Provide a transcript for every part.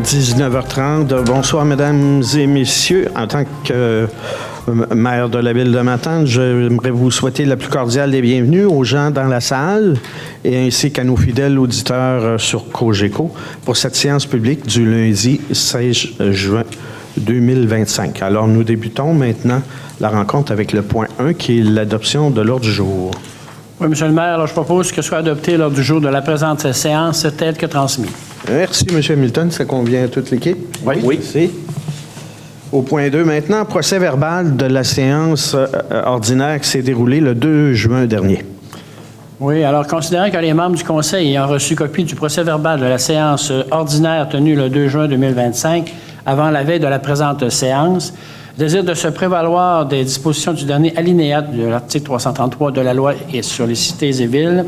19h30. Bonsoir, mesdames et messieurs. En tant que maire de la ville de Matane, j'aimerais vous souhaiter la plus cordiale des bienvenues aux gens dans la salle et ainsi qu'à nos fidèles auditeurs sur Cogeco pour cette séance publique du lundi 16 juin 2025. Alors, nous débutons maintenant la rencontre avec le point 1 qui est l'adoption de l'ordre du jour. Oui, M. le maire, alors je propose que soit adopté l'ordre du jour de la présente séance tel que transmis. Merci, M. Hamilton. Ça convient à toute l'équipe? Oui. Merci. Au point 2 maintenant, procès verbal de la séance ordinaire qui s'est déroulée le 2 juin dernier. Oui, alors considérant que les membres du Conseil ayant reçu copie du procès verbal de la séance ordinaire tenue le 2 juin 2025, avant la veille de la présente séance, désirent de se prévaloir des dispositions du dernier alinéa de l'article 333 de la loi sur les cités et villes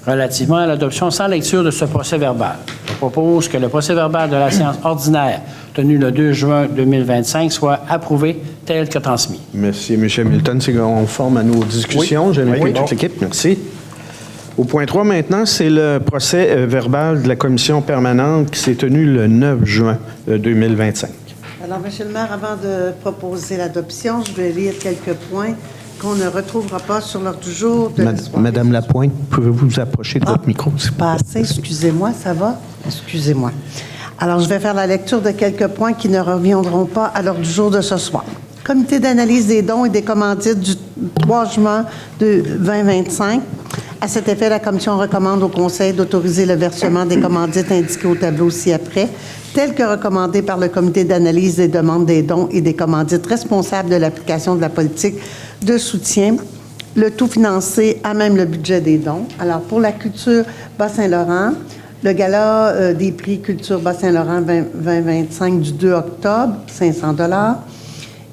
relativement à l'adoption sans lecture de ce procès verbal. Je propose que le procès verbal de la séance ordinaire tenue le 2 juin 2025 soit approuvé tel que transmis. Merci, M. Hamilton. C'est conforme à nos discussions. Oui. J'aimerais Oui. toute l'équipe. Merci. Au point 3 maintenant, c'est le procès verbal de la commission permanente qui s'est tenu le 9 juin 2025. Alors, M. le maire, avant de proposer l'adoption, je vais lire quelques points qu'on ne retrouvera pas sur l'ordre du jour de la soirée. Madame Lapointe, pouvez-vous vous approcher de votre micro? Pas assez, excusez-moi, ça va? Excusez-moi. Alors, je vais faire la lecture de quelques points qui ne reviendront pas à l'ordre du jour de ce soir. Comité d'analyse des dons et des commandites du 3 juin de 2025. À cet effet, la Commission recommande au Conseil d'autoriser le versement des commandites indiquées au tableau ci-après, tel que recommandé par le Comité d'analyse des demandes des dons et des commandites responsable de l'application de la politique de soutien, le tout financé à même le budget des dons. Alors, pour la culture Bas-Saint-Laurent, le gala des prix Culture Bas-Saint-Laurent 2025 du 2 octobre, 500 $,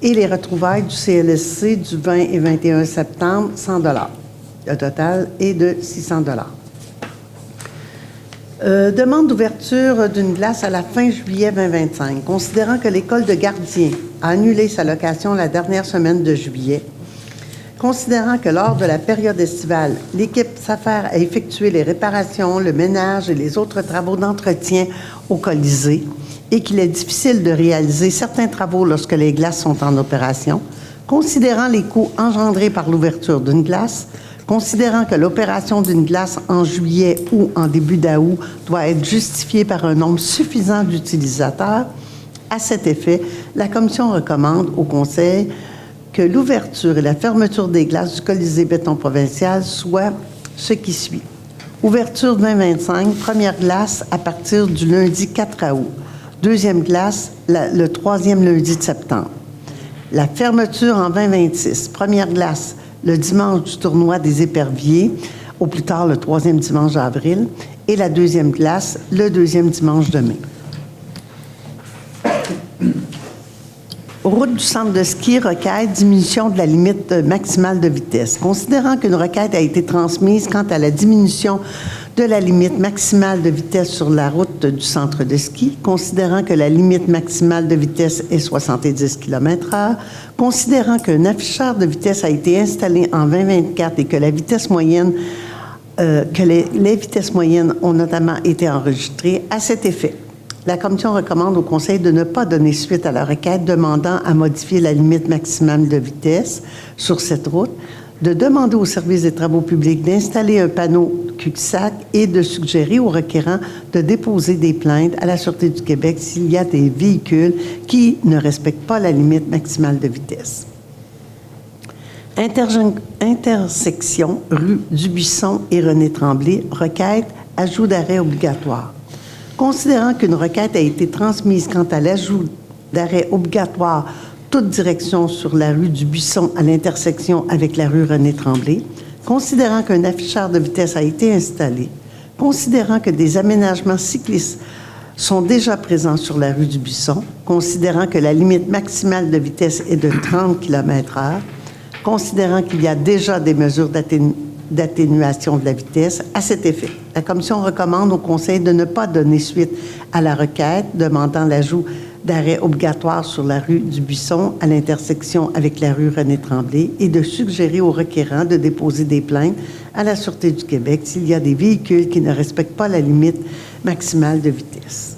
et les retrouvailles du CLSC du 20 et 21 septembre, 100 $. Le total est de 600 $. Demande d'ouverture d'une glace à la fin juillet 2025. Considérant que l'école de gardiens a annulé sa location la dernière semaine de juillet, considérant que lors de la période estivale, l'équipe s'affaire à effectuer les réparations, le ménage et les autres travaux d'entretien au Colisée et qu'il est difficile de réaliser certains travaux lorsque les glaces sont en opération, considérant les coûts engendrés par l'ouverture d'une glace, considérant que l'opération d'une glace en juillet ou en début d'août doit être justifiée par un nombre suffisant d'utilisateurs, à cet effet, la Commission recommande au Conseil que l'ouverture et la fermeture des glaces du Colisée béton provincial soient ce qui suit. Ouverture 2025, première glace à partir du lundi 4 août. Deuxième glace, le troisième lundi de septembre. La fermeture en 2026, première glace, le dimanche du tournoi des éperviers, au plus tard le troisième dimanche d'avril, et la deuxième glace, le deuxième dimanche de mai. Route du centre de ski, requête, diminution de la limite maximale de vitesse. Considérant qu'une requête a été transmise quant à la diminution de la limite maximale de vitesse sur la route du centre de ski, considérant que la limite maximale de vitesse est 70 km/h, considérant qu'un afficheur de vitesse a été installé en 2024 et que la vitesse moyenne, les vitesses moyennes ont notamment été enregistrées à cet effet. La Commission recommande au Conseil de ne pas donner suite à la requête demandant à modifier la limite maximale de vitesse sur cette route, de demander au service des travaux publics d'installer un panneau cul-de-sac et de suggérer aux requérants de déposer des plaintes à la Sûreté du Québec s'il y a des véhicules qui ne respectent pas la limite maximale de vitesse. Intersection rue Dubuisson et René Tremblay, requête, ajout d'arrêt obligatoire. Considérant qu'une requête a été transmise quant à l'ajout d'arrêt obligatoire toute direction sur la rue du Buisson à l'intersection avec la rue René Tremblay, considérant qu'un afficheur de vitesse a été installé, considérant que des aménagements cyclistes sont déjà présents sur la rue du Buisson, considérant que la limite maximale de vitesse est de 30 km/h, considérant qu'il y a déjà des mesures d'atténuation de la vitesse, à cet effet. La Commission recommande au Conseil de ne pas donner suite à la requête demandant l'ajout d'arrêt obligatoire sur la rue du Buisson à l'intersection avec la rue René Tremblay et de suggérer aux requérants de déposer des plaintes à la Sûreté du Québec s'il y a des véhicules qui ne respectent pas la limite maximale de vitesse.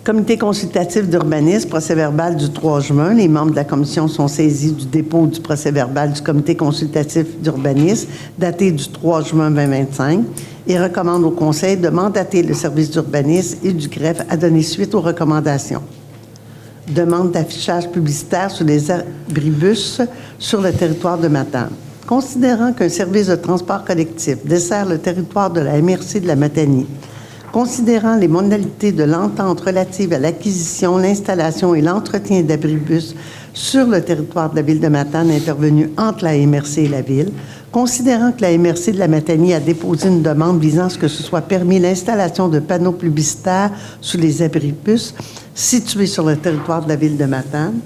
Comité consultatif d'urbanisme, procès-verbal du 3 juin. Les membres de la commission sont saisis du dépôt du procès-verbal du comité consultatif d'urbanisme daté du 3 juin 2025 et recommandent au conseil de mandater le service d'urbanisme et du greffe à donner suite aux recommandations. Demande d'affichage publicitaire sur les abribus sur le territoire de Matane. Considérant qu'un service de transport collectif dessert le territoire de la MRC de la Matanie, considérant les modalités de l'entente relative à l'acquisition, l'installation et l'entretien d'abribus sur le territoire de la ville de Matane intervenue entre la MRC et la ville, considérant que la MRC de la Matanie a déposé une demande visant à ce que ce soit permis l'installation de panneaux publicitaires sur les abribus situés sur le territoire de la ville de Matane,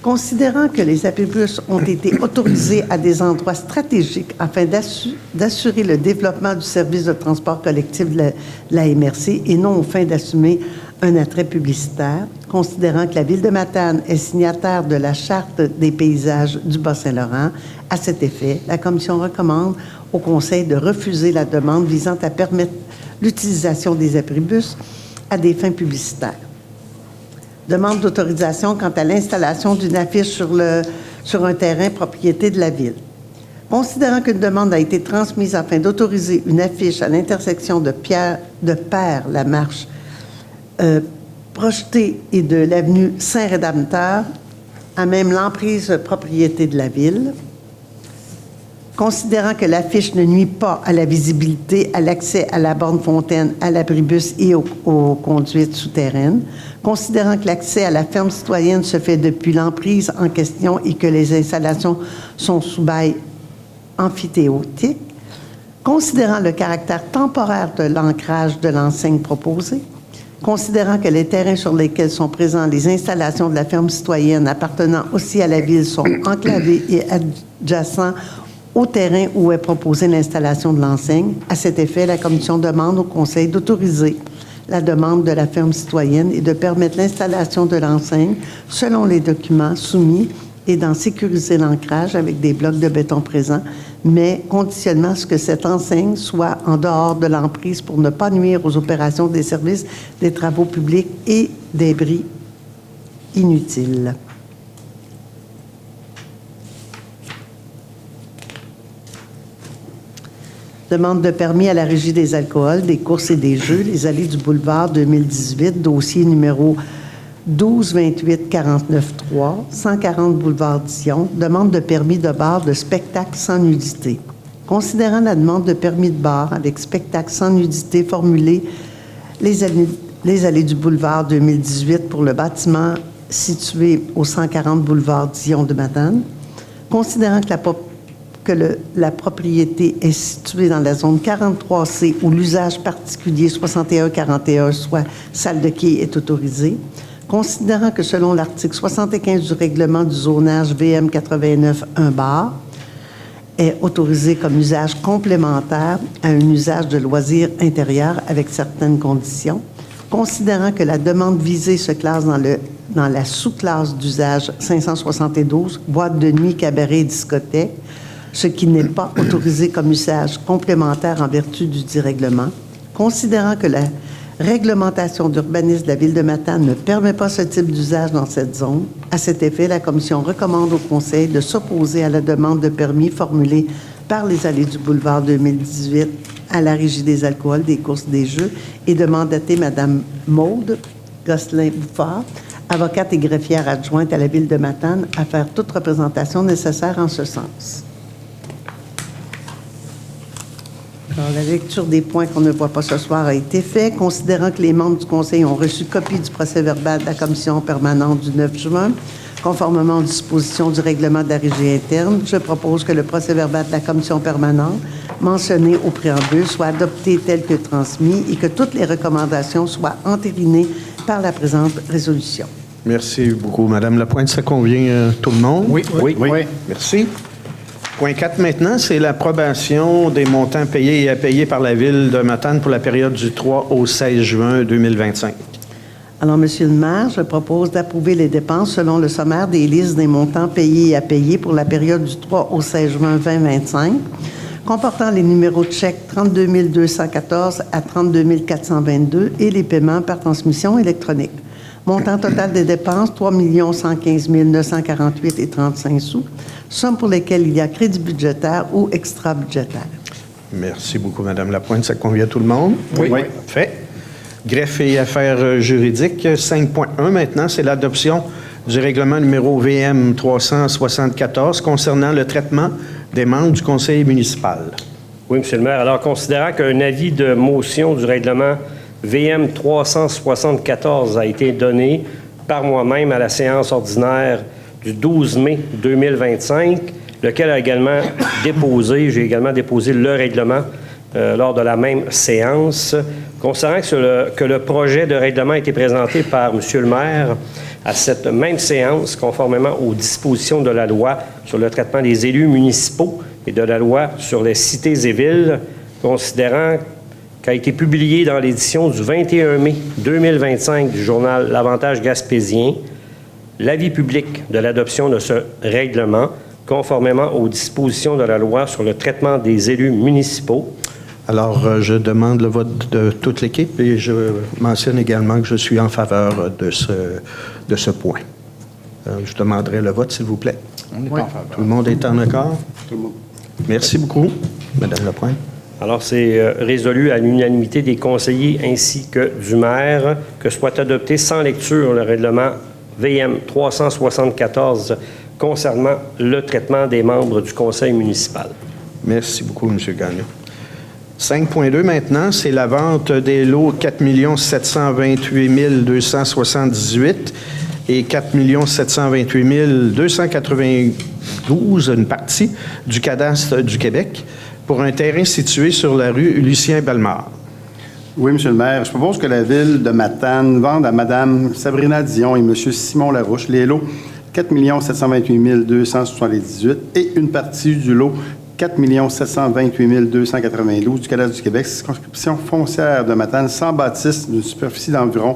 considérant que les abribus ont été autorisés à des endroits stratégiques afin d'assurer le développement du service de transport collectif de la MRC et non aux fins d'assumer un attrait publicitaire, considérant que la ville de Matane est signataire de la Charte des paysages du Bas-Saint-Laurent. À cet effet, la commission recommande au conseil de refuser la demande visant à permettre l'utilisation des abribus à des fins publicitaires. Demande d'autorisation quant à l'installation d'une affiche sur un terrain propriété de la ville. Considérant qu'une demande a été transmise afin d'autoriser une affiche à l'intersection de Père-Lamarche projetée et de l'avenue Saint-Rédempteur, à même l'emprise propriété de la ville. Considérant que l'affiche ne nuit pas à la visibilité, à l'accès à la borne fontaine, à l'abribus et aux conduites souterraines, considérant que l'accès à la ferme citoyenne se fait depuis l'emprise en question et que les installations sont sous bail amphithéotique, considérant le caractère temporaire de l'ancrage de l'enseigne proposée, considérant que les terrains sur lesquels sont présents les installations de la ferme citoyenne appartenant aussi à la ville sont enclavés et adjacents au terrain où est proposée l'installation de l'enseigne. À cet effet, la commission demande au conseil d'autoriser la demande de la ferme citoyenne et de permettre l'installation de l'enseigne selon les documents soumis et d'en sécuriser l'ancrage avec des blocs de béton présents, mais conditionnement à ce que cette enseigne soit en dehors de l'emprise pour ne pas nuire aux opérations des services des travaux publics et débris inutiles. Demande de permis à la Régie des alcools, des courses et des jeux, les allées du boulevard 2018, dossier numéro 12-28-49-3, 140 boulevard Dion, demande de permis de bar de spectacle sans nudité. Considérant la demande de permis de bar avec spectacle sans nudité formulée les allées du boulevard 2018 pour le bâtiment situé au 140 boulevard Dion de Matane, considérant que la propriété est située dans la zone 43C où l'usage particulier 6141, soit salle de quai, est autorisé, considérant que selon l'article 75 du règlement du zonage VM 89, un bar est autorisé comme usage complémentaire à un usage de loisirs intérieur avec certaines conditions, considérant que la demande visée se classe dans la sous-classe d'usage 572, boîte de nuit, cabaret et discothèque, ce qui n'est pas autorisé comme usage complémentaire en vertu du dit règlement, considérant que la réglementation d'urbanisme de la ville de Matane ne permet pas ce type d'usage dans cette zone. À cet effet, la commission recommande au conseil de s'opposer à la demande de permis formulée par les allées du boulevard 2018 à la Régie des alcools, des courses, des jeux et de mandater Mme Maude Gosselin-Bouffard, avocate et greffière adjointe à la ville de Matane, à faire toute représentation nécessaire en ce sens. Alors, la lecture des points qu'on ne voit pas ce soir a été faite. Considérant que les membres du conseil ont reçu copie du procès-verbal de la commission permanente du 9 juin, conformément aux dispositions du règlement de la régie interne, je propose que le procès-verbal de la commission permanente mentionné au préambule soit adopté tel que transmis et que toutes les recommandations soient entérinées par la présente résolution. Merci beaucoup, Madame Lapointe. Ça convient tout le monde? Oui. Merci. Point 4 maintenant, c'est l'approbation des montants payés et à payer par la Ville de Matane pour la période du 3 au 16 juin 2025. Alors, Monsieur le maire, je propose d'approuver les dépenses selon le sommaire des listes des montants payés et à payer pour la période du 3 au 16 juin 2025, comportant les numéros de chèque 32 214 à 32 422 et les paiements par transmission électronique. Montant total des dépenses, 3 115 948,35 sous. Sommes pour lesquelles il y a crédit budgétaire ou extra-budgétaire. Merci beaucoup, Mme Lapointe. Ça convient à tout le monde? Oui. Fait. Greffe et affaires juridiques. 5.1 maintenant, c'est l'adoption du règlement numéro VM 374 concernant le traitement des membres du conseil municipal. Oui, M. le maire. Alors, considérant qu'un avis de motion du règlement VM 374 a été donné par moi-même à la séance ordinaire du 12 mai 2025, lequel a également j'ai également déposé le règlement lors de la même séance. Considérant que le projet de règlement a été présenté par M. le maire à cette même séance, conformément aux dispositions de la loi sur le traitement des élus municipaux et de la loi sur les cités et villes, considérant qu'a été publié dans l'édition du 21 mai 2025 du journal L'Avantage gaspésien, l'avis public de l'adoption de ce règlement, conformément aux dispositions de la loi sur le traitement des élus municipaux. Alors, je demande le vote de toute l'équipe et je mentionne également que je suis en faveur de ce point. Je demanderai le vote, s'il vous plaît. On est en faveur. Tout le monde est en accord? Tout le monde. Merci beaucoup, Mme Lapointe. Alors, c'est résolu à l'unanimité des conseillers ainsi que du maire que soit adopté sans lecture le règlement VM 374 concernant le traitement des membres du conseil municipal. Merci beaucoup, M. Gagnon. 5.2 maintenant, c'est la vente des lots 4 728 278 et 4 728 292, une partie du cadastre du Québec, pour un terrain situé sur la rue Lucien-Bellemare. Oui, M. le maire. Je propose que la Ville de Matane vende à Mme Sabrina Dion et M. Simon Larouche les lots 4 728 278 et une partie du lot 4 728 292 du cadastre du Québec, circonscription foncière de Matane, sans bâtisse, d'une superficie d'environ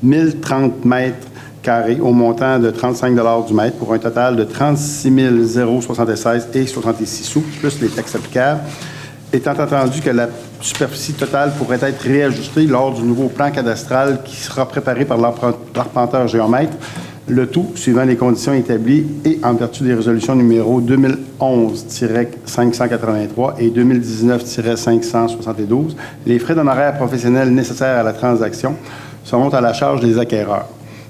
1030 mètres carrés au montant de 35 $ du mètre pour un total de 36 076 et 66 sous, plus les taxes applicables, étant entendu que la superficie totale pourrait être réajustée lors du nouveau plan cadastral qui sera préparé par l'arpenteur géomètre, le tout suivant les conditions établies et en vertu des résolutions numéro 2011-583 et 2019-572. Les frais d'honoraires professionnels nécessaires à la transaction seront à la charge des acquéreurs.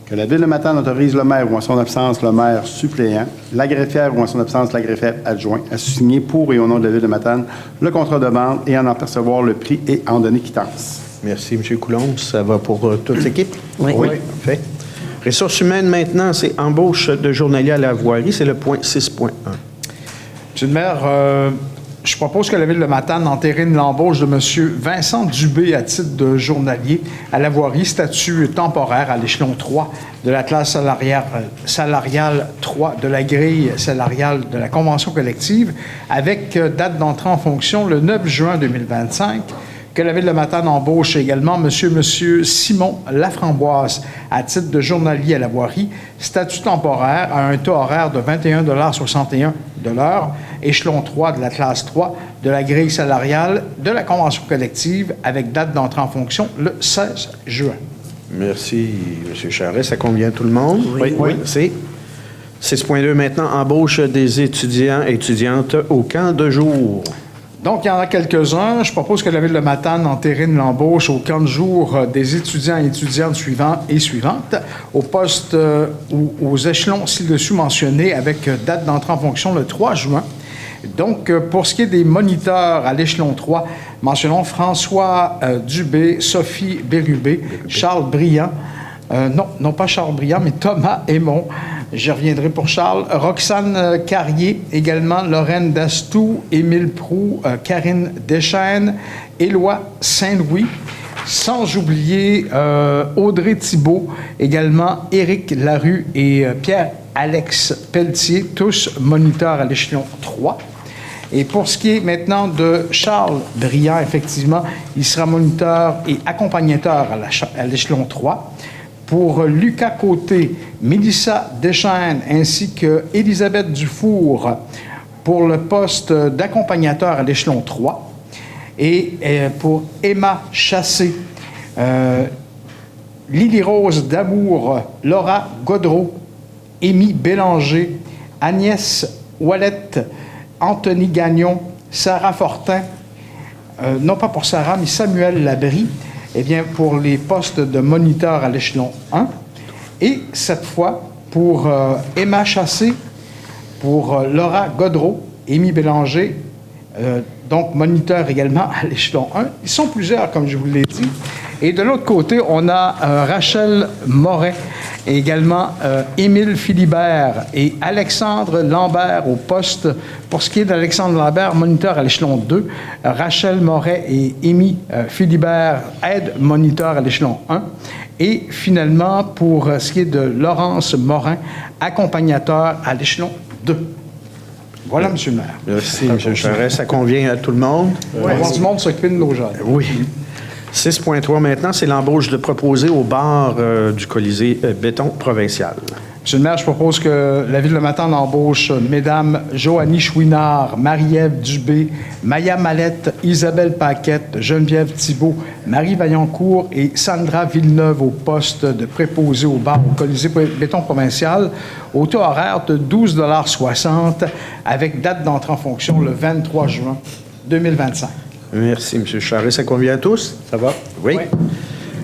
Que la Ville de Matane autorise le maire ou en son absence le maire suppléant, la greffière ou en son absence la greffière adjoint à signer pour et au nom de la Ville de Matane le contrat de vente et en percevoir le prix et en donner quittance. Merci, M. Coulombe. Ça va pour toute l'équipe? Oui. Parfait. Ressources humaines, maintenant, c'est embauche de journaliers à la voirie. C'est le point 6.1. Monsieur le maire, je propose que la Ville de Matane entérine l'embauche de M. Vincent Dubé à titre de journalier à la voirie, statut temporaire à l'échelon 3 de la classe salariale 3 de la grille salariale de la convention collective, avec date d'entrée en fonction le 9 juin 2025. Que la Ville de Matane embauche également M. Simon Laframboise à titre de journalier à la voirie, statut temporaire à un taux horaire de 21,61 $ de l'heure, échelon 3 de la classe 3 de la grille salariale de la convention collective, avec date d'entrée en fonction le 16 juin. Merci, M. Charest. Ça convient à tout le monde? Oui. C'est 6.2 maintenant, embauche des étudiants et étudiantes au camp de jour. Donc, il y en a quelques-uns. Je propose que la Ville de Matane entérine l'embauche au camp de jour des étudiants et étudiantes suivants et suivantes, au poste ou aux échelons ci-dessus mentionnés, avec date d'entrée en fonction le 3 juin. Donc, pour ce qui est des moniteurs à l'échelon 3, mentionnons François Dubé, Sophie Bérubé, Charles Briand, non pas Charles Briand, mais Thomas Aymon. J'y reviendrai pour Charles. Roxane Carrier, également Lorraine Dastou, Émile Proux, Karine Deschênes, Éloi Saint-Louis. Sans oublier Audrey Thibault, également Éric Larue et Pierre-Alex Pelletier, tous moniteurs à l'échelon 3. Et pour ce qui est maintenant de Charles Briand, effectivement, il sera moniteur et accompagnateur à l'échelon 3. Pour Lucas Côté, Mélissa Deschênes ainsi que Élisabeth Dufour pour le poste d'accompagnateur à l'échelon 3. Et pour Emma Chassé, Lily Rose d'Amour, Laura Godreau, Émy Bélanger, Agnès Ouellette, Anthony Gagnon, Sarah Fortin, non pas pour Sarah, mais Samuel Labrie, eh bien, pour les postes de moniteur à l'échelon 1. Et cette fois, pour Emma Chassé, pour Laura Godreau, Émy Bélanger, donc moniteur également à l'échelon 1. Ils sont plusieurs, comme je vous l'ai dit. Et de l'autre côté, on a Rachel Moret, et également Émile Philibert et Alexandre Lambert au poste. Pour ce qui est d'Alexandre Lambert, moniteur à l'échelon 2, Rachel Moret et Émy Philibert, aide moniteur à l'échelon 1. Et finalement, pour ce qui est de Laurence Morin, accompagnateur à l'échelon 2. Voilà, M. le maire. Merci, M. Charest. Ça convient à tout le monde? On va avoir du monde s'occuper de nos jeunes. Oui. 6.3 maintenant, c'est l'embauche de proposé au bar du Colisée béton provincial. Monsieur le maire, je propose que la Ville de Matane embauche Mesdames Joannie Chouinard, Marie-Ève Dubé, Maya Mallette, Isabelle Paquette, Geneviève Thibault, Marie Vaillancourt et Sandra Villeneuve au poste de préposé au bar au Colisée béton provincial au taux horaire de 12,60 $ avec date d'entrée en fonction le 23 juin 2025. Merci, M. Charest. Ça convient à tous? Ça va? Oui.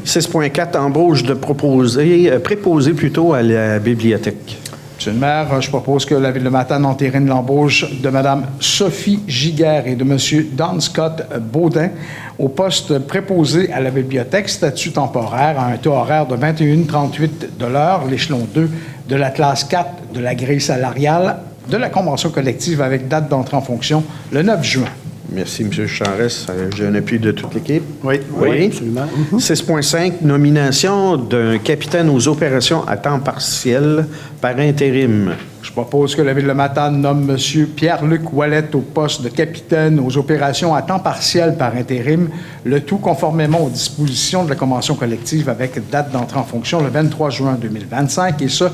6.4, embauche de préposé plutôt à la bibliothèque. Monsieur le maire, je propose que la Ville de Matane entérine l'embauche de Mme Sophie Giguère et de M. Don Scott Baudin au poste préposé à la bibliothèque, statut temporaire à un taux horaire de 21,38 $, l'échelon 2 de la classe 4 de la grille salariale de la convention collective avec date d'entrée en fonction le 9 juin. Merci, M. Charest. J'ai un appui de toute l'équipe. Oui. Oui, absolument. 6.5, nomination d'un capitaine aux opérations à temps partiel par intérim. Je propose que la Ville de Matane nomme M. Pierre-Luc Ouellette au poste de capitaine aux opérations à temps partiel par intérim, le tout conformément aux dispositions de la convention collective avec date d'entrée en fonction le 23 juin 2025 et ce,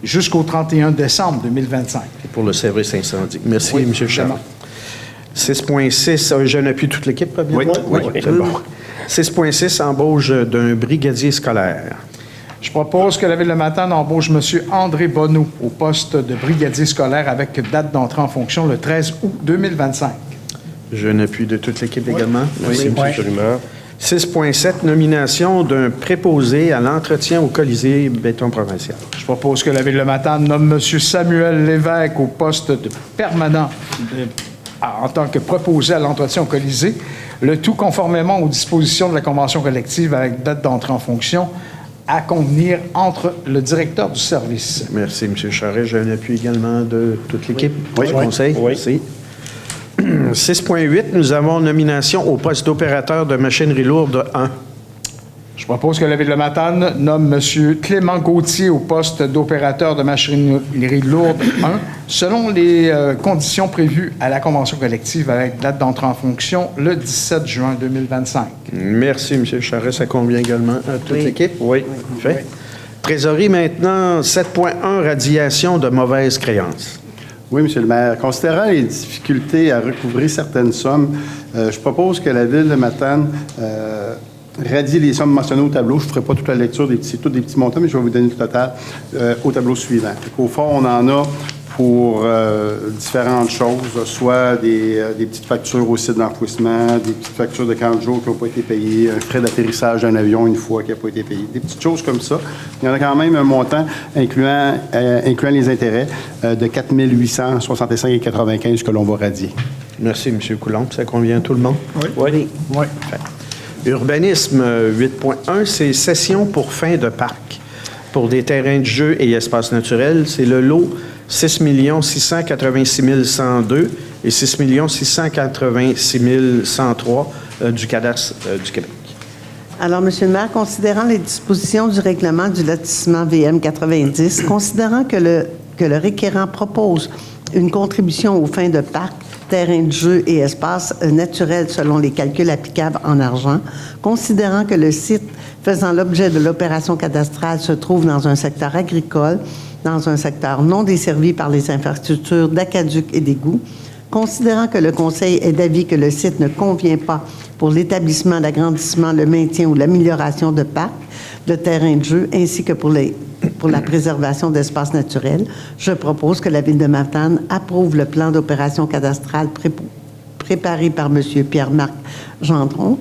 jusqu'au 31 décembre 2025. Pour le service incendie. Merci, Oui, M. Charest. 6.6, j'ai un appui de toute l'équipe, Oui. c'est bon. 6.6, embauche d'un brigadier scolaire. Je propose que la Ville de Matane embauche M. André Bonneau au poste de brigadier scolaire avec date d'entrée en fonction le 13 août 2025. J'ai un appui de toute l'équipe également. Merci, M. Absolument. 6.7, nomination d'un préposé à l'entretien au Colisée béton provincial. Je propose que la Ville de Matane nomme M. Samuel Lévesque au poste de permanent en tant que préposé à l'entretien au Colisée, le tout conformément aux dispositions de la convention collective avec date d'entrée en fonction à convenir entre le directeur du service. Merci, M. Charest. J'ai un appui également de toute l'équipe du Oui. conseil. Oui. Merci. 6.8, nous avons nomination au poste d'opérateur de machinerie lourde 1. Je propose que la Ville de Matane nomme M. Clément Gauthier au poste d'opérateur de machinerie lourde 1, selon les conditions prévues à la convention collective avec date d'entrée en fonction le 17 juin 2025. Merci, M. Charest. Ça convient également à toute l'équipe? Oui. Fait. Trésorerie maintenant, 7.1, radiation de mauvaises créances. Oui, M. le maire. Considérant les difficultés à recouvrer certaines sommes, je propose que la Ville de Matane radie les sommes mentionnées au tableau. Je ne ferai pas toute la lecture, c'est tous des petits montants, mais je vais vous donner le total au tableau suivant. Au fond, on en a pour différentes choses, soit des petites factures au site d'enfouissement, des petites factures de 40 jours qui n'ont pas été payées, un frais d'atterrissage d'un avion une fois qui n'a pas été payé, des petites choses comme ça. Il y en a quand même un montant incluant les intérêts de 4 865,95 que l'on va radier. Merci, M. Coulombe. Ça convient à tout le monde? Oui. Oui. Urbanisme 8.1, c'est cession pour fin de parc pour des terrains de jeu et espaces naturels. C'est le lot 6 686 102 et 6 686 103 du cadastre du Québec. Alors, Monsieur le maire, considérant les dispositions du règlement du lotissement VM 90, considérant que le requérant propose une contribution aux fins de parc, terrain de jeu et espaces naturels selon les calculs applicables en argent, considérant que le site faisant l'objet de l'opération cadastrale se trouve dans un secteur agricole, dans un secteur non desservi par les infrastructures d'aqueduc et d'égouts, considérant que le Conseil est d'avis que le site ne convient pas pour l'établissement, l'agrandissement, le maintien ou l'amélioration de parcs, de terrains de jeu ainsi que pour la préservation d'espaces naturels. Je propose que la Ville de Matane approuve le plan d'opération cadastrale préparé par M. Pierre-Marc Gendron,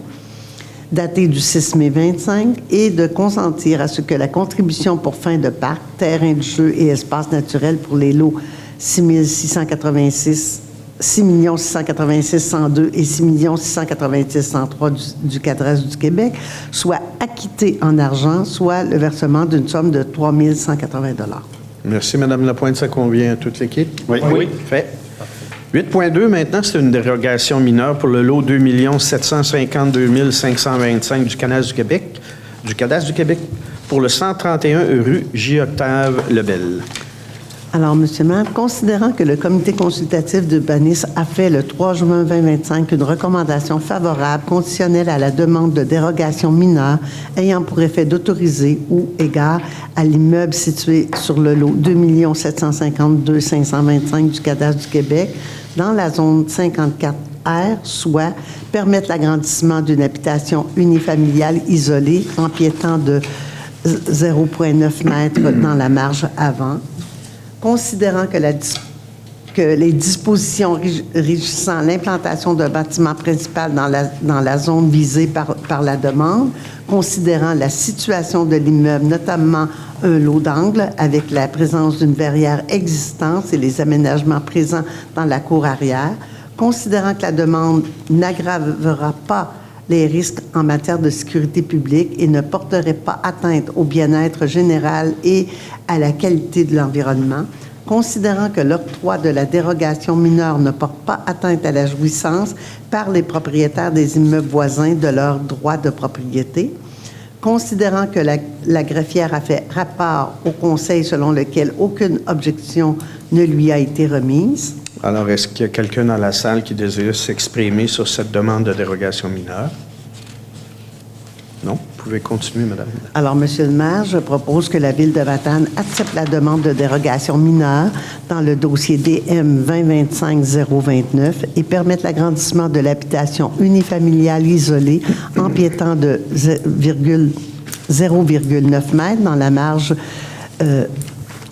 daté du 6 mai 25, et de consentir à ce que la contribution pour fin de parc, terrain de jeu et espaces naturels pour les lots 6 686 102 et 6 686 103 du cadastre du Québec soit acquitté en argent, soit le versement d'une somme de 3 180 $. Merci, Mme Lapointe. Ça convient à toute l'équipe? Oui. Fait. 8.2, maintenant, c'est une dérogation mineure pour le lot 2 752 525 du cadastre du Québec, pour le 131 rue J-Octave Lebel. Alors, M. le maire, considérant que le comité consultatif d'urbanisme a fait le 3 juin 2025 une recommandation favorable conditionnelle à la demande de dérogation mineure ayant pour effet d'autoriser ou égard à l'immeuble situé sur le lot 2 752 525 du cadastre du Québec dans la zone 54R, soit permettre l'agrandissement d'une habitation unifamiliale isolée empiétant de 0,9 mètres dans la marge avant, considérant que les dispositions régissant l'implantation d'un bâtiment principal dans la zone visée par la demande, considérant la situation de l'immeuble, notamment un lot d'angle avec la présence d'une verrière existante et les aménagements présents dans la cour arrière, considérant que la demande n'aggravera pas les risques en matière de sécurité publique et ne porterait pas atteinte au bien-être général et à la qualité de l'environnement, considérant que l'octroi de la dérogation mineure ne porte pas atteinte à la jouissance par les propriétaires des immeubles voisins de leurs droits de propriété, considérant que la greffière a fait rapport au Conseil selon lequel aucune objection ne lui a été remise. Alors, est-ce qu'il y a quelqu'un dans la salle qui désire s'exprimer sur cette demande de dérogation mineure? Non? Vous pouvez continuer, madame. Alors, Monsieur le maire, je propose que la Ville de Matane accepte la demande de dérogation mineure dans le dossier DM 2025-029 et permette l'agrandissement de l'habitation unifamiliale isolée empiétant de 0,9 mètres dans la marge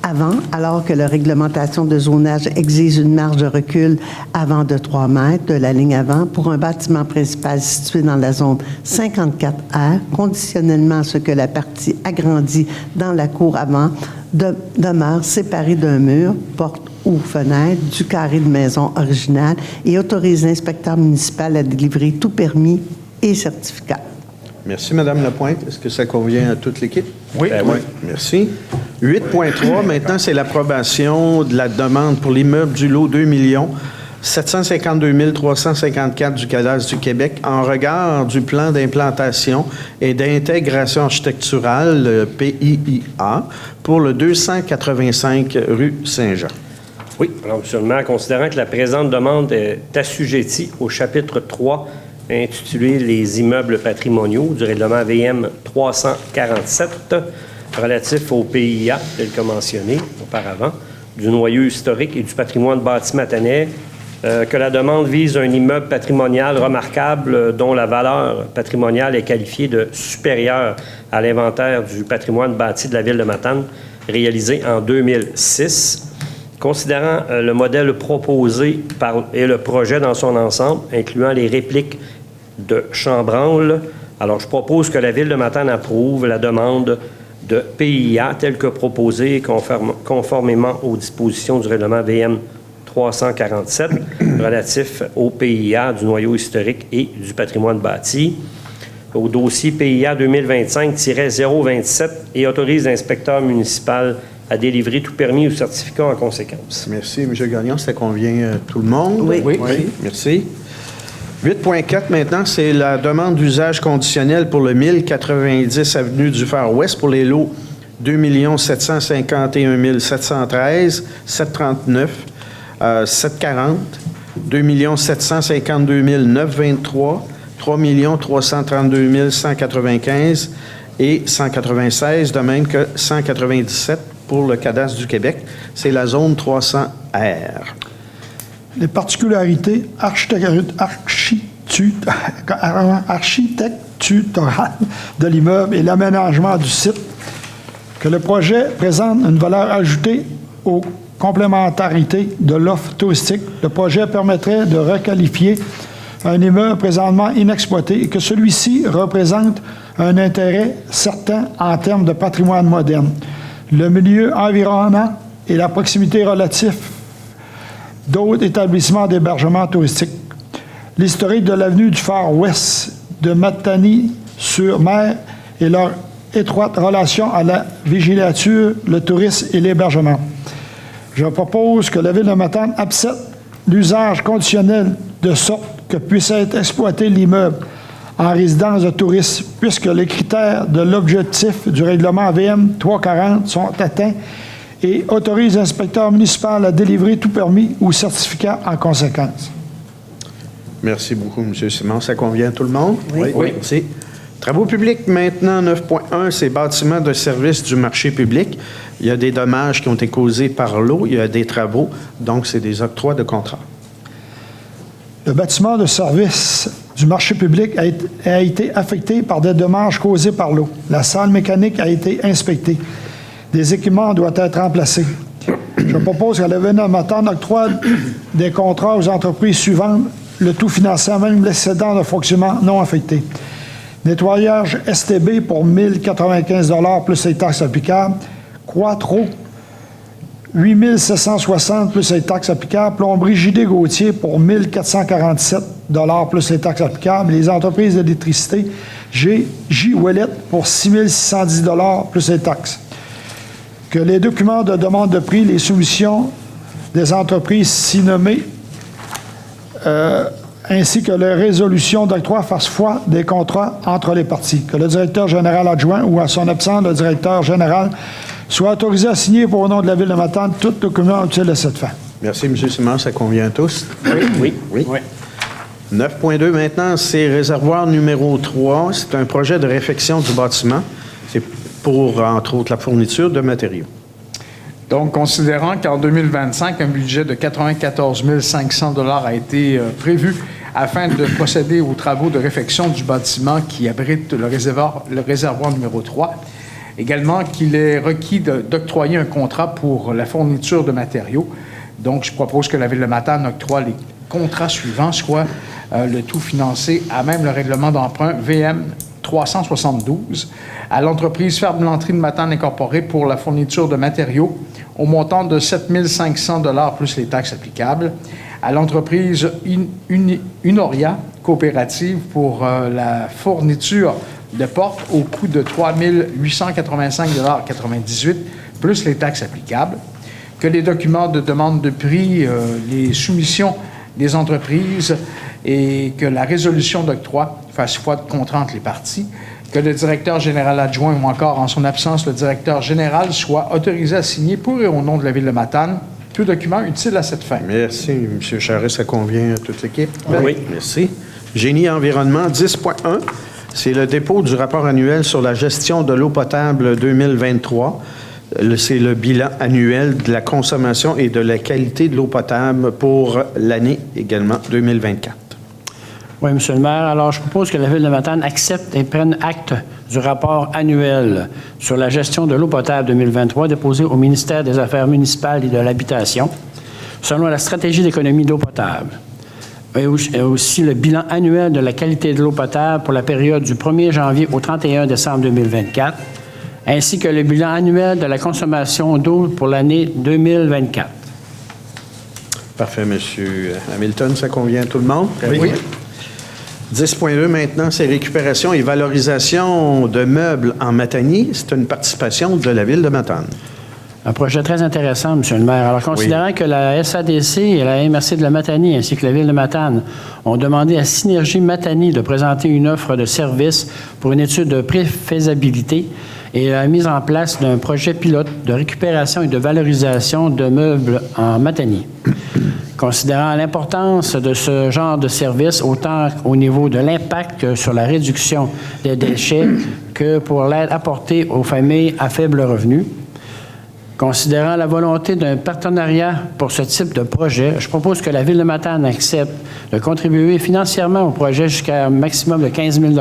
avant, alors que la réglementation de zonage exige une marge de recul avant de 3 mètres de la ligne avant pour un bâtiment principal situé dans la zone 54R, conditionnellement à ce que la partie agrandie dans la cour avant demeure séparée d'un mur, porte ou fenêtre du carré de maison original et autorise l'inspecteur municipal à délivrer tout permis et certificat. Merci, Mme Lapointe. Est-ce que ça convient à toute l'équipe? Oui. Oui. Merci. 8.3, maintenant, c'est l'approbation de la demande pour l'immeuble du lot 2 752 354 du cadastre du Québec en regard du plan d'implantation et d'intégration architecturale, le PIIA, pour le 285 rue Saint-Jean. Oui, alors, M. le maire, considérant que la présente demande est assujettie au chapitre 3 intitulé « Les immeubles patrimoniaux » du règlement VM 347 relatif au PIA, tel que mentionné auparavant, du noyau historique et du patrimoine bâti matanais, que la demande vise un immeuble patrimonial remarquable dont la valeur patrimoniale est qualifiée de supérieure à l'inventaire du patrimoine bâti de la Ville de Matane, réalisé en 2006. Considérant le modèle proposé et le projet dans son ensemble, incluant les répliques de chambranle, alors je propose que la Ville de Matane approuve la demande de PIA telle que proposée conformément aux dispositions du règlement VM 347 relatif au PIA du noyau historique et du patrimoine bâti, au dossier PIA 2025-027 et autorise l'inspecteur municipal à délivrer tout permis ou certificat en conséquence. Merci, M. Gagnon. Ça convient à tout le monde? Oui. Merci. 8.4, maintenant, c'est la demande d'usage conditionnel pour le 1090 avenue du Far Ouest pour les lots 2 751 713, 739, 740, 2 752 923, 3 332 195 et 196, de même que 197 pour le cadastre du Québec. C'est la zone 300R. Les particularités architecturales architectural de l'immeuble et l'aménagement du site, que le projet présente une valeur ajoutée aux complémentarités de l'offre touristique. Le projet permettrait de requalifier un immeuble présentement inexploité et que celui-ci représente un intérêt certain en termes de patrimoine moderne. Le milieu environnant et la proximité relative d'autres établissements d'hébergement touristique. L'historique de l'avenue du Far West de Matane-sur-Mer et leur étroite relation à la villégiature, le tourisme et l'hébergement. Je propose que la Ville de Matane accepte l'usage conditionnel de sorte que puisse être exploité l'immeuble en résidence de tourisme, puisque les critères de l'objectif du règlement VM 340 sont atteints et autorise l'inspecteur municipal à délivrer tout permis ou certificat en conséquence. Merci beaucoup, M. Simon. Ça convient à tout le monde? Oui. Merci. Travaux publics, maintenant, 9.1, c'est bâtiments de service du marché public. Il y a des dommages qui ont été causés par l'eau, il y a des travaux, donc c'est des octrois de contrat. Le bâtiment de service du marché public a été affecté par des dommages causés par l'eau. La salle mécanique a été inspectée. Des équipements doivent être remplacés. Je propose qu'à l'événement Matane octroie des contrats aux entreprises suivantes, le tout finançant même l'excédent de fonctionnement non affecté. Nettoyage STB pour 1 095 $ plus les taxes applicables. Quattro, 8 760 plus les taxes applicables. Plomberie JD Gauthier pour 1 447 $ plus les taxes applicables. Les entreprises d'électricité J. Ouellette pour 6 610 $ plus les taxes. Que les documents de demande de prix, les soumissions des entreprises si nommées, ainsi que les résolutions d'octroi fassent foi des contrats entre les parties. Que le directeur général adjoint ou, à son absence, le directeur général soit autorisé à signer pour le nom de la Ville de Matane tout document utile à cette fin. Merci, M. Simon. Ça convient à tous? Oui. 9.2 maintenant, c'est réservoir numéro 3. C'est un projet de réfection du bâtiment. C'est pour, entre autres, la fourniture de matériaux. Donc, considérant qu'en 2025, un budget de 94 500 $ a été prévu afin de procéder aux travaux de réfection du bâtiment qui abrite le réservoir numéro 3. Également, qu'il est requis d'octroyer un contrat pour la fourniture de matériaux. Donc, je propose que la Ville de Matane octroie les contrats suivants, soit le tout financé à même le règlement d'emprunt VM 372 à l'entreprise Ferblanterie de Matane Incorporée pour la fourniture de matériaux au montant de 7 500 $ plus les taxes applicables, à l'entreprise Unoria Coopérative pour la fourniture de portes au coût de 3 885,98 $ plus les taxes applicables, que les documents de demande de prix, les soumissions des entreprises et que la résolution d'octroi fasse foi de contrat entre les parties, que le directeur général adjoint ou encore, en son absence, le directeur général soit autorisé à signer pour et au nom de la Ville de Matane tout document utile à cette fin. Merci, M. Charest. Ça convient à toute l'équipe? Oui. Merci. Génie environnement, 10.1. C'est le dépôt du rapport annuel sur la gestion de l'eau potable 2023. C'est le bilan annuel de la consommation et de la qualité de l'eau potable pour l'année également 2024. Oui, M. le maire. Alors, je propose que la Ville de Matane accepte et prenne acte du rapport annuel sur la gestion de l'eau potable 2023 déposé au ministère des Affaires municipales et de l'Habitation selon la stratégie d'économie d'eau potable. Et aussi le bilan annuel de la qualité de l'eau potable pour la période du 1er janvier au 31 décembre 2024, ainsi que le bilan annuel de la consommation d'eau pour l'année 2024. Parfait, M. Hamilton. Ça convient à tout le monde? Oui. 10.2 maintenant, c'est récupération et valorisation de meubles en Matanie. C'est une participation de la Ville de Matane. Un projet très intéressant, M. le maire. Alors, considérant que la SADC et la MRC de la Matanie ainsi que la Ville de Matane ont demandé à Synergie Matanie de présenter une offre de service pour une étude de préfaisabilité et la mise en place d'un projet pilote de récupération et de valorisation de meubles en Matanie. Considérant l'importance de ce genre de service, autant au niveau de l'impact sur la réduction des déchets que pour l'aide apportée aux familles à faible revenu, Considérant la volonté d'un partenariat pour ce type de projet, je propose que la Ville de Matane accepte de contribuer financièrement au projet jusqu'à un maximum de 15 000 $,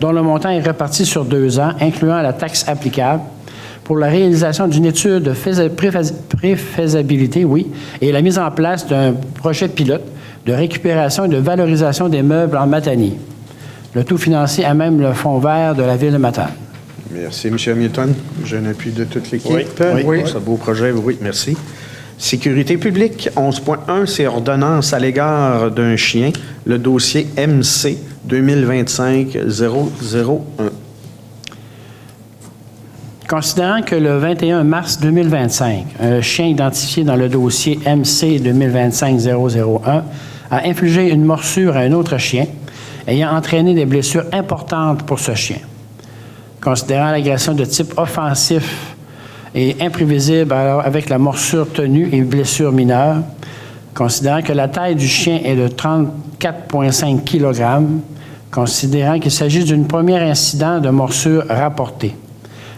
dont le montant est réparti sur 2 ans, incluant la taxe applicable, pour la réalisation d'une étude de préfaisabilité, et la mise en place d'un projet pilote de récupération et de valorisation des meubles en Matanie. Le tout financé à même le fonds vert de la Ville de Matane. Merci, M. Hamilton. J'ai un appui de toute l'équipe. Oui. Pour ce beau projet, oui, merci. Sécurité publique, 11.1, c'est ordonnance à l'égard d'un chien, le dossier MC 2025-001. Considérant que le 21 mars 2025, un chien identifié dans le dossier MC 2025-001 a infligé une morsure à un autre chien, ayant entraîné des blessures importantes pour ce chien. Considérant l'agression de type offensif et imprévisible avec la morsure tenue et blessure mineure, considérant que la taille du chien est de 34,5 kg, considérant qu'il s'agit d'un premier incident de morsure rapporté,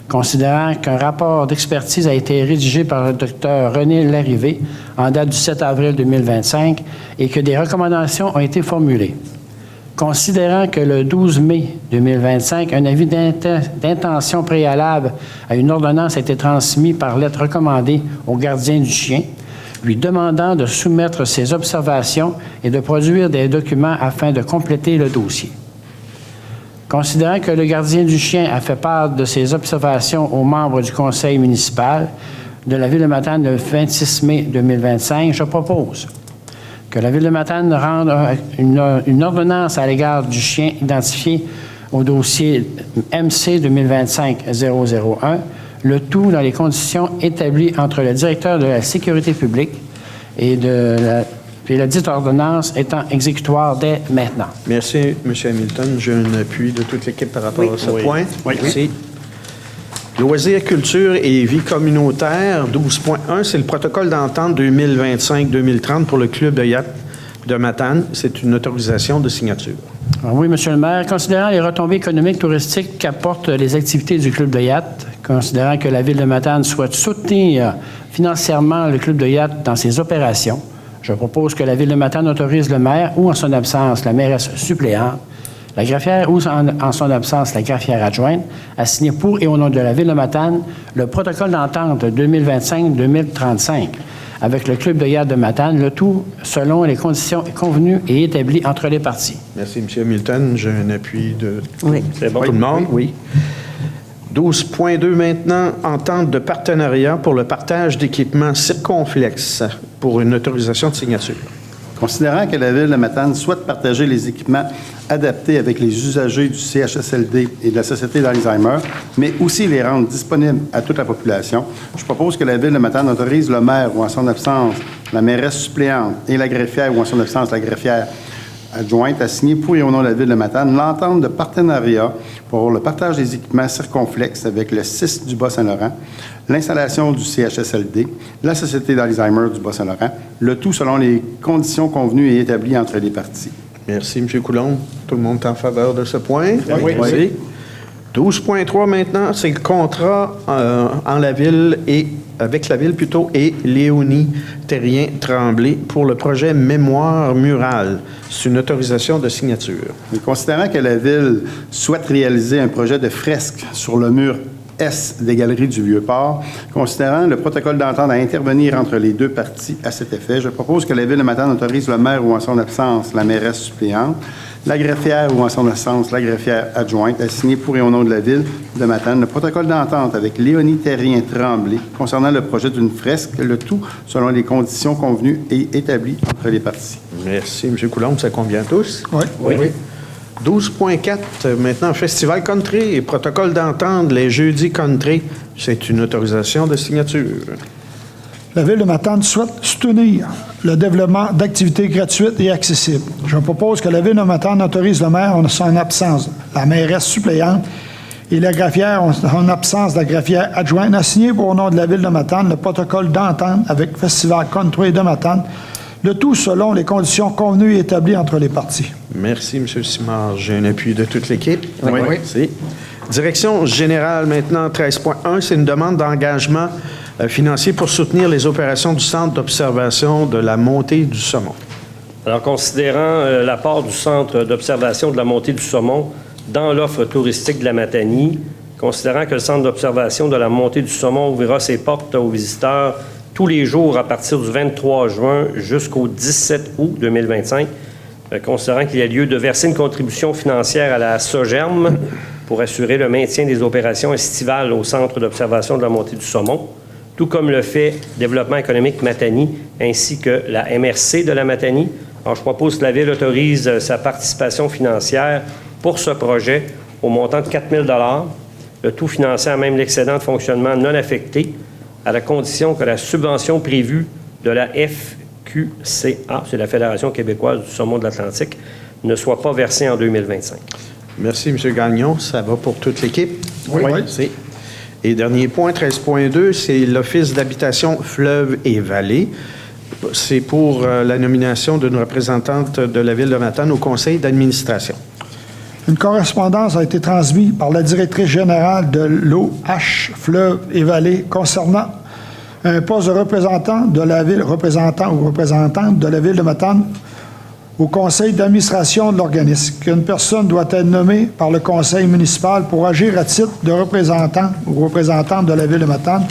considérant qu'un rapport d'expertise a été rédigé par le Dr René Larrivé en date du 7 avril 2025 et que des recommandations ont été formulées. Considérant que le 12 mai 2025, un avis d'intention préalable à une ordonnance a été transmis par lettre recommandée au gardien du chien, lui demandant de soumettre ses observations et de produire des documents afin de compléter le dossier. Considérant que le gardien du chien a fait part de ses observations aux membres du conseil municipal de la Ville de Matane le 26 mai 2025, je propose que la Ville de Matane rende une ordonnance à l'égard du chien identifié au dossier MC 2025-001, le tout dans les conditions établies entre le directeur de la sécurité publique et la dite ordonnance étant exécutoire dès maintenant. Merci, M. Hamilton. J'ai un appui de toute l'équipe par rapport à ce point. Oui. Merci. Loisirs, culture et vie communautaire, 12.1, c'est le protocole d'entente 2025-2030 pour le club de yacht de Matane. C'est une autorisation de signature. Oui, M. le maire. Considérant les retombées économiques touristiques qu'apportent les activités du club de yacht, considérant que la Ville de Matane souhaite soutenir financièrement le club de yacht dans ses opérations, je propose que la Ville de Matane autorise le maire ou, en son absence, la mairesse suppléante, la greffière ou, en son absence, la greffière adjointe, à signer pour et au nom de la Ville de Matane le protocole d'entente 2025-2035 avec le club de yacht de Matane, le tout selon les conditions convenues et établies entre les parties. Merci, M. Hamilton. J'ai un appui de C'est bon. tout le monde. Oui. 12.2 maintenant, entente de partenariat pour le partage d'équipements circonflexes pour une autorisation de signature. Considérant que la Ville de Matane souhaite partager les équipements adaptés avec les usagers du CHSLD et de la Société d'Alzheimer, mais aussi les rendre disponibles à toute la population, je propose que la Ville de Matane autorise le maire ou en son absence la mairesse suppléante et la greffière ou en son absence la greffière adjointe à signer pour et au nom de la Ville de Matane l'entente de partenariat pour le partage des équipements circonflexes avec le CIS du Bas-Saint-Laurent, l'installation du CHSLD, la Société d'Alzheimer du Bas-Saint-Laurent, le tout selon les conditions convenues et établies entre les parties. Merci, M. Coulombe. Tout le monde est en faveur de ce point? Oui. Merci. 12.3 maintenant, c'est le contrat en la ville et avec la ville plutôt et Léonie Terrien-Tremblay pour le projet Mémoire murale. C'est une autorisation de signature. Mais considérant que la Ville souhaite réaliser un projet de fresque sur le mur S des Galeries du Vieux-Port, considérant le protocole d'entente à intervenir entre les deux parties à cet effet, je propose que la Ville de Matane autorise le maire ou en son absence la mairesse suppléante, la greffière ou en son absence la greffière adjointe à signer pour et au nom de la Ville de Matane le protocole d'entente avec Léonie Terrien-Tremblay concernant le projet d'une fresque, le tout selon les conditions convenues et établies entre les parties. Merci, M. Coulombe. Ça convient à tous? Oui. 12.4, maintenant, Festival Country et protocole d'entente les jeudis country. C'est une autorisation de signature. La Ville de Matane souhaite soutenir le développement d'activités gratuites et accessibles. Je propose que la Ville de Matane autorise le maire en son absence, la mairesse suppléante et la greffière en absence de la greffière adjointe à signer au nom de la Ville de Matane le protocole d'entente avec Festival Country de Matane, le tout selon les conditions convenues et établies entre les parties. Merci, M. Simard. J'ai un appui de toute l'équipe. Oui. Merci. Direction générale maintenant, 13.1, c'est une demande d'engagement financier pour soutenir les opérations du Centre d'observation de la montée du saumon. Alors, considérant l'apport du Centre d'observation de la montée du saumon dans l'offre touristique de la Matanie, considérant que le Centre d'observation de la montée du saumon ouvrira ses portes aux visiteurs tous les jours à partir du 23 juin jusqu'au 17 août 2025, considérant qu'il y a lieu de verser une contribution financière à la SOGERM pour assurer le maintien des opérations estivales au Centre d'observation de la montée du saumon, tout comme le fait Développement économique Matanie ainsi que la MRC de la Matanie. Alors, je propose que la Ville autorise sa participation financière pour ce projet au montant de 4 000 $, le tout financé à même l'excédent de fonctionnement non affecté, à la condition que la subvention prévue de la FQCA, c'est la Fédération québécoise du saumon de l'Atlantique, ne soit pas versée en 2025. Merci, M. Gagnon. Ça va pour toute l'équipe? Oui. C'est. Et dernier point, 13.2, c'est l'Office d'habitation Fleuve et Vallée. C'est pour la nomination d'une représentante de la Ville de Matane au conseil d'administration. Une correspondance a été transmise par la directrice générale de l'OH Fleuve et Vallée concernant un poste de représentant de la Ville, représentant ou représentante de la Ville de Matane au conseil d'administration de l'organisme, qu'une personne doit être nommée par le conseil municipal pour agir à titre de représentant ou représentante de la Ville de Matane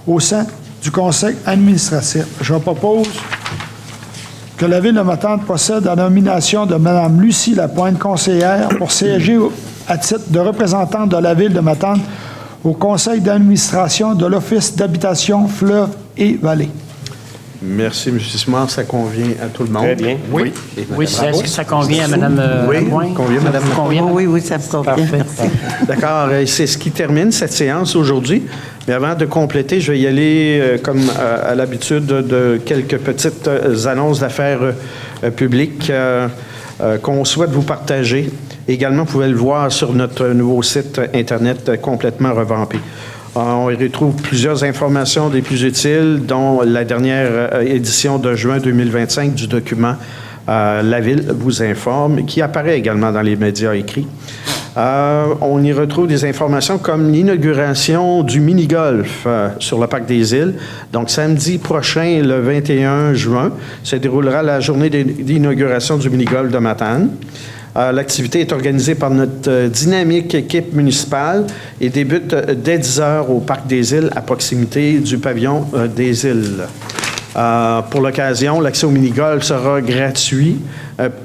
au sein du conseil administratif. Je propose que la Ville de Matane procède à la nomination de Mme Lucie Lapointe, conseillère, pour siéger à titre de représentante de la Ville de Matane au conseil d'administration de l'Office d'habitation Fleuve et Vallée. Merci, M. Simard. Ça convient à tout le monde? Très bien. Oui. Oui, est-ce que ça convient à Mme Lapointe? Convient, Mme Lapointe. Oui, ça me convient. Parfait. D'accord. C'est ce qui termine cette séance aujourd'hui. Mais avant de compléter, je vais y aller, comme à l'habitude, de quelques petites annonces d'affaires publiques qu'on souhaite vous partager. Également, vous pouvez le voir sur notre nouveau site Internet complètement revampé. On y retrouve plusieurs informations des plus utiles, dont la dernière édition de juin 2025 du document La Ville vous informe, qui apparaît également dans les médias écrits. On y retrouve des informations comme l'inauguration du mini-golf sur le Parc des Îles. Donc, samedi prochain, le 21 juin, se déroulera la journée d'inauguration du mini-golf de Matane. L'activité est organisée par notre dynamique équipe municipale et débute dès 10 heures au Parc des Îles, à proximité du pavillon des Îles. Pour l'occasion, l'accès au mini-golf sera gratuit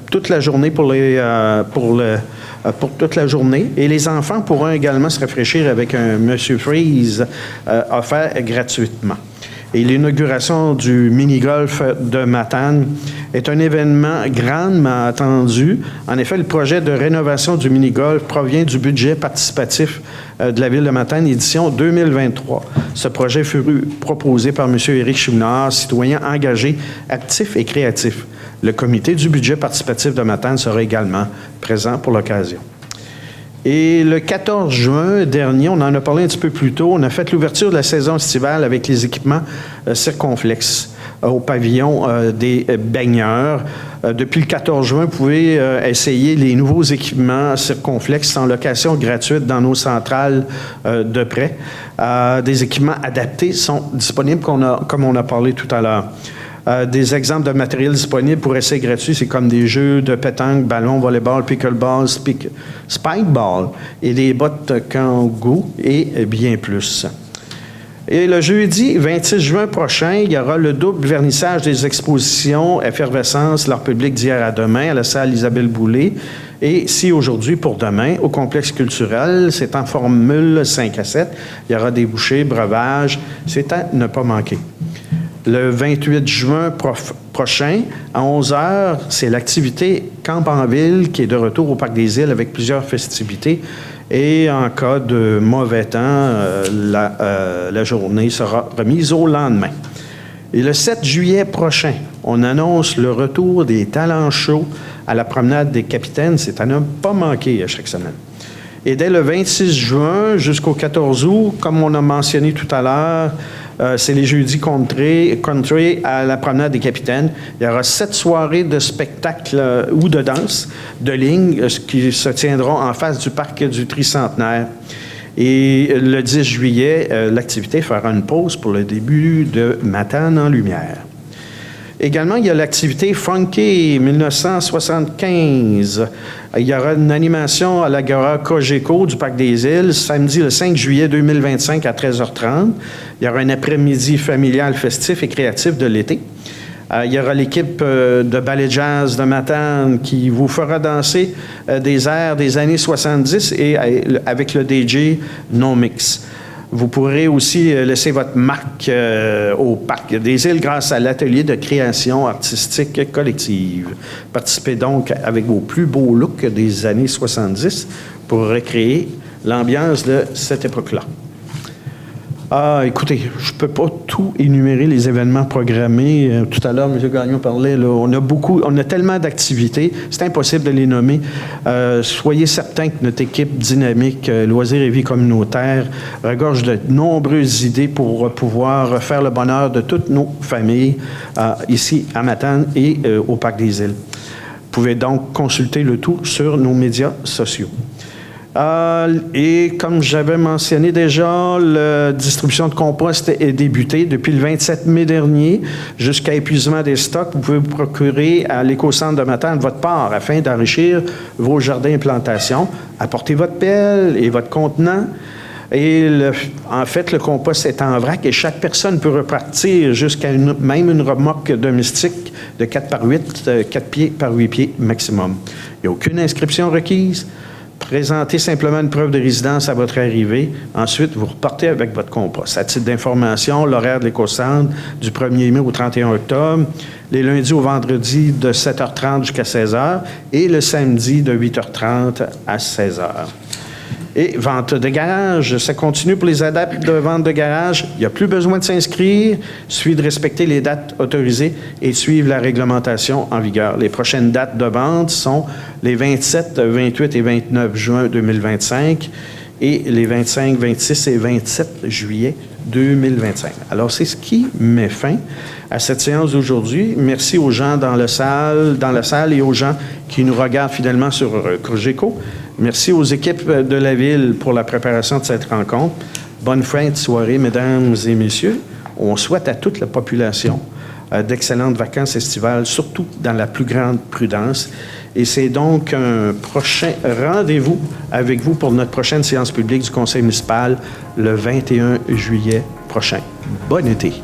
toute la journée pour toute la journée. Et les enfants pourront également se rafraîchir avec un Monsieur Freeze offert gratuitement. Et l'inauguration du mini-golf de Matane est un événement grandement attendu. En effet, le projet de rénovation du mini-golf provient du budget participatif de la Ville de Matane, édition 2023. Ce projet fut proposé par M. Éric Chouinard, citoyen engagé, actif et créatif. Le comité du budget participatif de Matane sera également présent pour l'occasion. Et le 14 juin dernier, on en a parlé un petit peu plus tôt, on a fait l'ouverture de la saison estivale avec les équipements Circonflex au pavillon des baigneurs. Depuis le 14 juin, vous pouvez essayer les nouveaux équipements Circonflex en location gratuite dans nos centrales de prêt. Des équipements adaptés sont disponibles, comme on a parlé tout à l'heure. Des exemples de matériel disponible pour essai gratuit, c'est comme des jeux de pétanque, ballon, volleyball, pickleball, spikeball et des bottes Kangoo et bien plus. Et le jeudi 26 juin prochain, il y aura le double vernissage des expositions Effervescence, l'art public d'hier à demain à la salle Isabelle Boulay. Et si aujourd'hui pour demain, au complexe culturel, c'est en formule 5 à 7. Il y aura des bouchées, breuvages. C'est à ne pas manquer. Le 28 juin prochain, à 11 h, c'est l'activité Camp en ville qui est de retour au Parc des Îles avec plusieurs festivités. Et en cas de mauvais temps, la journée sera remise au lendemain. Et le 7 juillet prochain, on annonce le retour des talents chauds à la promenade des Capitaines. C'est à ne pas manquer à chaque semaine. Et dès le 26 juin jusqu'au 14 août, comme on a mentionné tout à l'heure, c'est les jeudis country à la promenade des Capitaines. Il y aura 7 soirées de spectacle ou de danse de ligne qui se tiendront en face du parc du Tricentenaire. Et le 10 juillet, l'activité fera une pause pour le début de Matane en lumière. Également, il y a l'activité Funky 1975. Il y aura une animation à l'Agora Cogeco du Parc des Îles, samedi le 5 juillet 2025 à 13h30. Il y aura un après-midi familial festif et créatif de l'été. Il y aura l'équipe de ballet jazz de Matane qui vous fera danser des airs des années 70 et avec le DJ Non Mix. Vous pourrez aussi laisser votre marque au Parc des Îles grâce à l'atelier de création artistique collective. Participez donc avec vos plus beaux looks des années 70 pour recréer l'ambiance de cette époque-là. Écoutez, je ne peux pas tout énumérer les événements programmés. Tout à l'heure, M. Gagnon parlait, là, on a tellement d'activités, c'est impossible de les nommer. Soyez certains que notre équipe dynamique Loisirs et vie communautaire regorge de nombreuses idées pour pouvoir faire le bonheur de toutes nos familles ici à Matane et au Parc des Îles. Vous pouvez donc consulter le tout sur nos médias sociaux. Et comme j'avais mentionné déjà, la distribution de compost est débutée depuis le 27 mai dernier jusqu'à épuisement des stocks. Vous pouvez vous procurer à l'éco-centre de Matane votre part afin d'enrichir vos jardins et plantations. Apportez votre pelle et votre contenant. Et en fait, le compost est en vrac et chaque personne peut repartir jusqu'à même une remorque domestique de 4 par 8, 4 pieds par 8 pieds maximum. Il n'y a aucune inscription requise. Présentez simplement une preuve de résidence à votre arrivée. Ensuite, vous repartez avec votre compost. À titre d'information, l'horaire de l'éco-centre du 1er mai au 31 octobre, les lundis au vendredi de 7h30 jusqu'à 16h et le samedi de 8h30 à 16h. Et vente de garage, ça continue pour les adeptes de vente de garage. Il n'y a plus besoin de s'inscrire. Il suffit de respecter les dates autorisées et de suivre la réglementation en vigueur. Les prochaines dates de vente sont les 27, 28 et 29 juin 2025 et les 25, 26 et 27 juillet 2025. Alors, c'est ce qui met fin à cette séance d'aujourd'hui. Merci aux gens dans la salle et aux gens qui nous regardent fidèlement sur Cogeco. Merci aux équipes de la Ville pour la préparation de cette rencontre. Bonne fin de soirée, mesdames et messieurs. On souhaite à toute la population d'excellentes vacances estivales, surtout dans la plus grande prudence. Et c'est donc un prochain rendez-vous avec vous pour notre prochaine séance publique du Conseil municipal le 21 juillet prochain. Bon été!